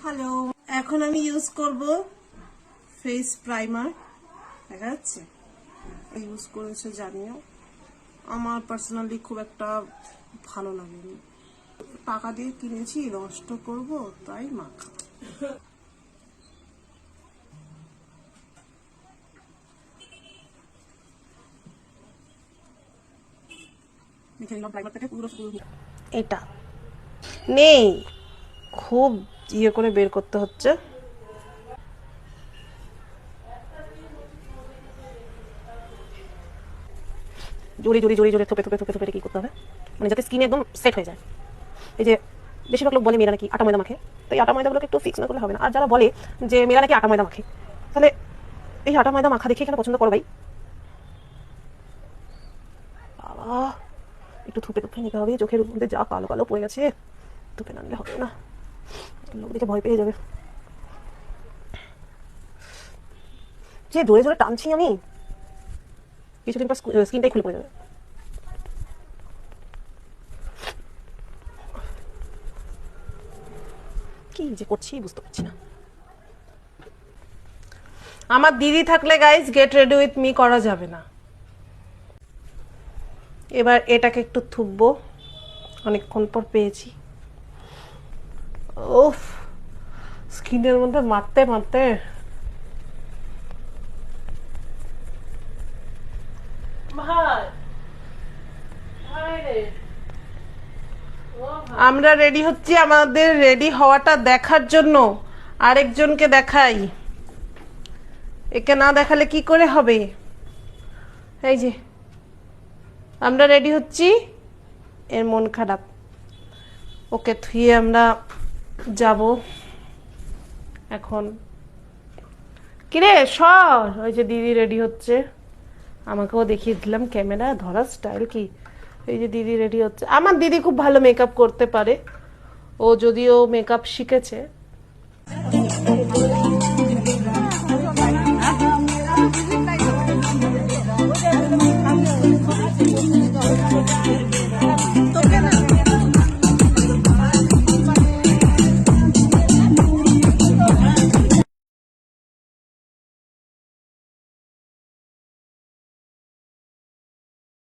Hello, এখন আমি use করব ফেস প্রাইমার। দেখা যাচ্ছে ইউজ করেছে জানিও, আমার পার্সোনালি খুব একটা ভালো লাগেনি। টাকা দিয়ে কিনেছি, নষ্ট করব তাই মাখা। এটা নেই, খুব ইয়ে করে বের করতে হচ্ছে। জোরে জোরে জোরে জোরে থোপে থোপে থোপে থোপে কি করতে হবে, মানে যাতে স্কিন একদম সেট হয়ে যায়। এই যে বেশিরভাগ লোক বলে মেয়েরা নাকি আটা ময়দা মাখে, তো এই আটা ময়দাগুলোকে একটু ফিক্স না করলে হবে না। আর যারা বলে যে মেয়েরা নাকি আটা ময়দা মাখে, তাহলে এই আটা ময়দা মাখা দেখে এখানে পছন্দ করো ভাই। বাবা, একটু থুপে থুপে নিতে হবে, চোখের মধ্যে যা কালো কালো পড়ে গেছে, থুপে নানলে হবে না, লোক দেখে ভয় পেয়ে যাবে। যে জোরে জোরে টানছি আমি, কিছুদিন পর স্কিনটাই খুলে পড়ে যাবে। কি যে করছি বুঝতে পারছি না। আমার দিদি থাকলে guys get ready with me করা যাবে না। এবার এটাকে একটু থুববো, অনেকক্ষণ পর পেয়েছি। ওফ, স্কিনের মধ্যে মারতে মারতে আমরা রেডি হচ্ছি। আমাদের রেডি হওয়াটা দেখার জন্য আরেকজনকে দেখাই, একে না দেখালে কি করে হবে। এই যে আমরা রেডি হচ্ছি, এর মন খারাপ, ওকে থুয়ে আমরা যাব এখন। কিরে সর, ওই যে দিদি রেডি হচ্ছে, আমাকেও দেখিয়ে দিলাম ক্যামেরা ধরার স্টাইল কি। এই যে দিদি রেডি হচ্ছে। আমার দিদি খুব ভালো মেকআপ করতে পারে, ও যদিও মেকআপ শিখেছে।